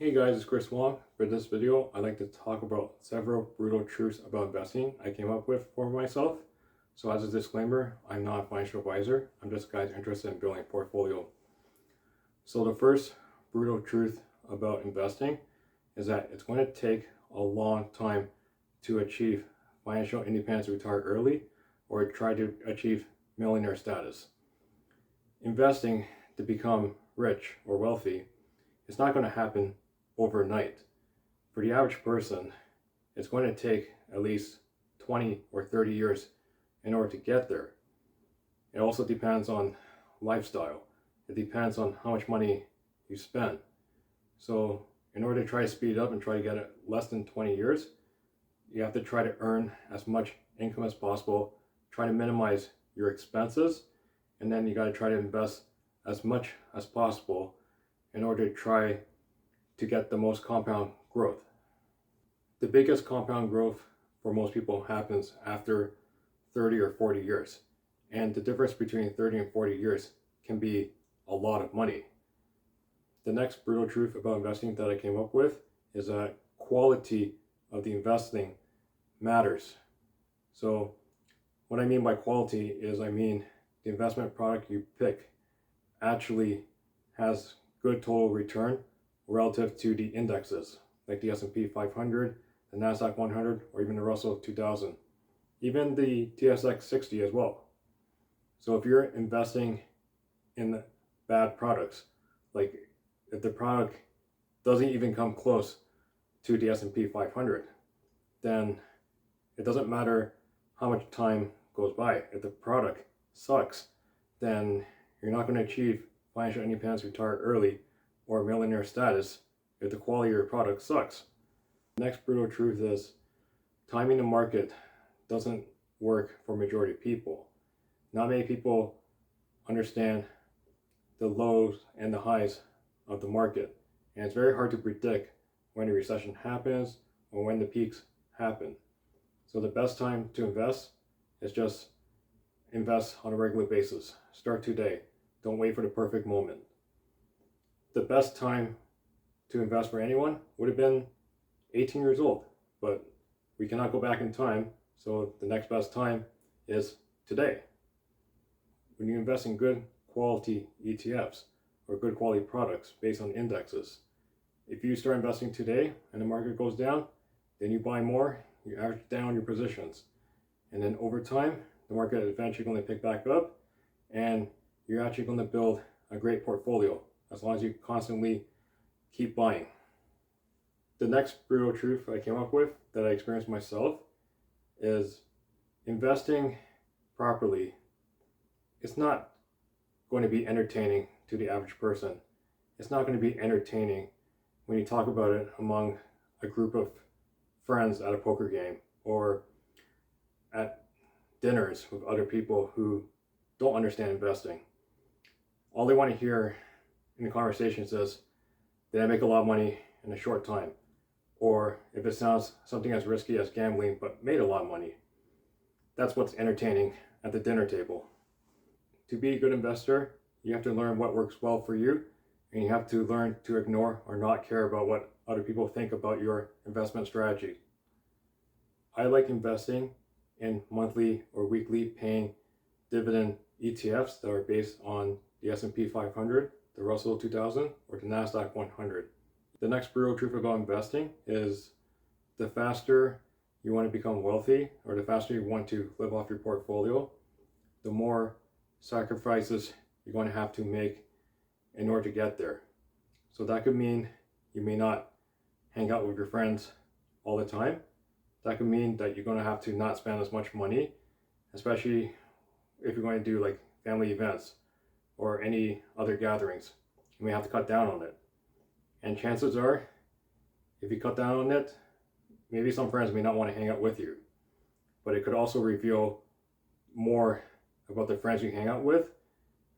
Hey guys, it's Chris Wong. For this video, I'd like to talk about several brutal truths about investing I came up with for myself. So as a disclaimer, I'm not a financial advisor. I'm just a guy interested in building a portfolio. So the first brutal truth about investing is that it's going to take a long time to achieve financial independence, retire early, or try to achieve millionaire status. Investing to become rich or wealthy, it's not going to happen overnight. For the average person, it's going to take at least 20 or 30 years in order to get there. It also depends on lifestyle. It depends on how much money you spend. So in order to try to speed up and try to get it less than 20 years, you have to try to earn as much income as possible, try to minimize your expenses, and then you got to try to invest as much as possible in order to try to get the most compound growth. The biggest compound growth for most people happens after 30 or 40 years. And the difference between 30 and 40 years can be a lot of money. The next brutal truth about investing that I came up with is that quality of the investing matters. So what I mean by quality is I mean the investment product you pick actually has good total return relative to the indexes, like the S&P 500, the NASDAQ 100, or even the Russell 2000, even the TSX 60 as well. So if you're investing in bad products, like if the product doesn't even come close to the S&P 500, then it doesn't matter how much time goes by. If the product sucks, then you're not going to achieve financial independence, retire early, or millionaire status if the quality of your product sucks. The next brutal truth is timing the market doesn't work for majority of people. Not many people understand the lows and the highs of the market, and it's very hard to predict when a recession happens or when the peaks happen. So the best time to invest is just invest on a regular basis. Start today. Don't wait for the perfect moment. The best time to invest for anyone would have been 18 years old, but we cannot go back in time, so the next best time is today. When you invest in good quality ETFs or good quality products based on indexes, if you start investing today and the market goes down, then you buy more, you average down your positions, and then over time the market is eventually going to pick back up and you're actually going to build a great portfolio as long as you constantly keep buying. The next brutal truth I came up with that I experienced myself is investing properly. It's not going to be entertaining to the average person. It's not going to be entertaining when you talk about it among a group of friends at a poker game or at dinners with other people who don't understand investing. All they want to hear in the conversation says, did I make a lot of money in a short time? Or if it sounds something as risky as gambling but made a lot of money. That's what's entertaining at the dinner table. To be a good investor, you have to learn what works well for you, and you have to learn to ignore or not care about what other people think about your investment strategy. I like investing in monthly or weekly paying dividend ETFs that are based on the S&P 500, the Russell 2000, or the NASDAQ 100. The next brutal truth about investing is the faster you want to become wealthy, or the faster you want to live off your portfolio, the more sacrifices you're going to have to make in order to get there. So that could mean you may not hang out with your friends all the time. That could mean that you're going to have to not spend as much money, especially if you're going to do like family events or any other gatherings. You may have to cut down on it. And chances are, if you cut down on it, maybe some friends may not want to hang out with you. But it could also reveal more about the friends you hang out with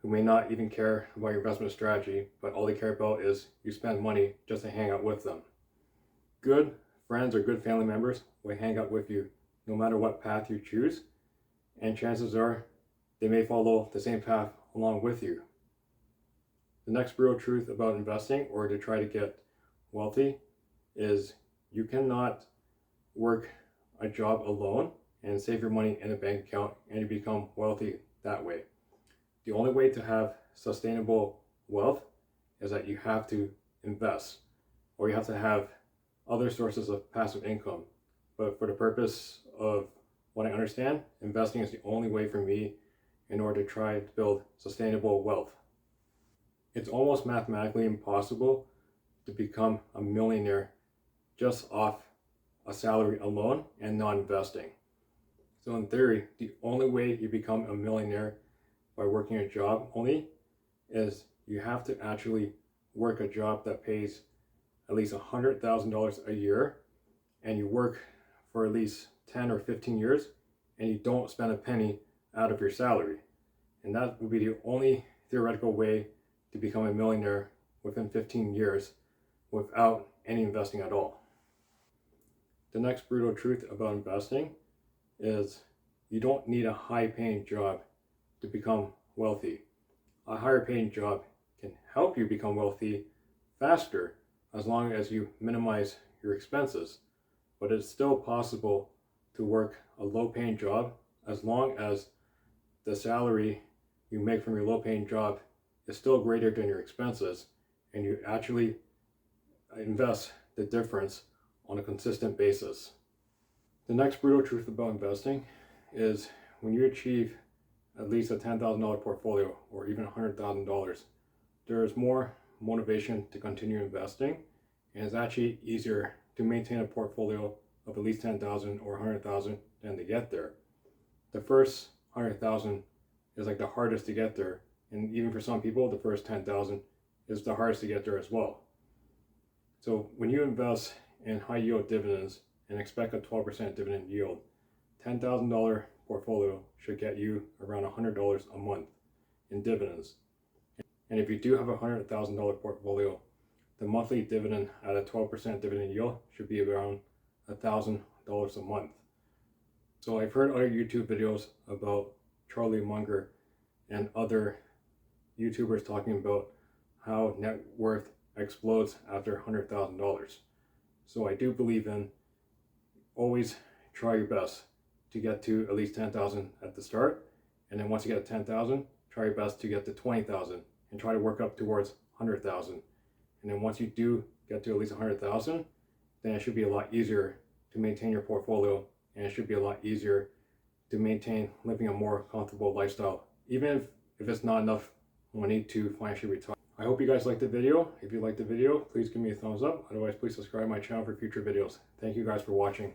who may not even care about your investment strategy, but all they care about is you spend money just to hang out with them. Good friends or good family members will hang out with you no matter what path you choose, and chances are they may follow the same path along with you. The next real truth about investing, or to try to get wealthy is you cannot work a job alone and save your money in a bank account and you become wealthy that way. The only way to have sustainable wealth is that you have to invest, or you have to have other sources of passive income. But for the purpose of what I understand, investing is the only way for me in order to try to build sustainable wealth. It's almost mathematically impossible to become a millionaire just off a salary alone and not investing. So in theory, the only way you become a millionaire by working a job only is you have to actually work a job that pays at least $100,000 a year, and you work for at least 10 or 15 years, and you don't spend a penny out of your salary. And that would be the only theoretical way to become a millionaire within 15 years without any investing at all. The next brutal truth about investing is you don't need a high-paying job to become wealthy. A higher-paying job can help you become wealthy faster as long as you minimize your expenses. But it's still possible to work a low-paying job as long as the salary you make from your low-paying job is still greater than your expenses, and you actually invest the difference on a consistent basis. The next brutal truth about investing is when you achieve at least a $10,000 portfolio or even $100,000, there is more motivation to continue investing, and it's actually easier to maintain a portfolio of at least 10,000 or 100,000 than to get there. The first 100,000 is like the hardest to get there, and even for some people, the first 10,000 is the hardest to get there as well. So when you invest in high yield dividends and expect a 12% dividend yield, $10,000 portfolio should get you around $100 a month in dividends. And if you do have a $100,000 portfolio, the monthly dividend at a 12% dividend yield should be around $1,000 a month. So I've heard other YouTube videos about Charlie Munger and other YouTubers talking about how net worth explodes after $100,000. So I do believe in always try your best to get to at least 10,000 at the start, and then once you get to 10,000, try your best to get to 20,000 and try to work up towards 100,000. And then once you do get to at least 100,000, then it should be a lot easier to maintain your portfolio, and it should be a lot easier to maintain living a more comfortable lifestyle, even if it's not enough money to financially retire. I hope you guys liked the video. If you liked the video, please give me a thumbs up. Otherwise, please subscribe to my channel for future videos. Thank you guys for watching.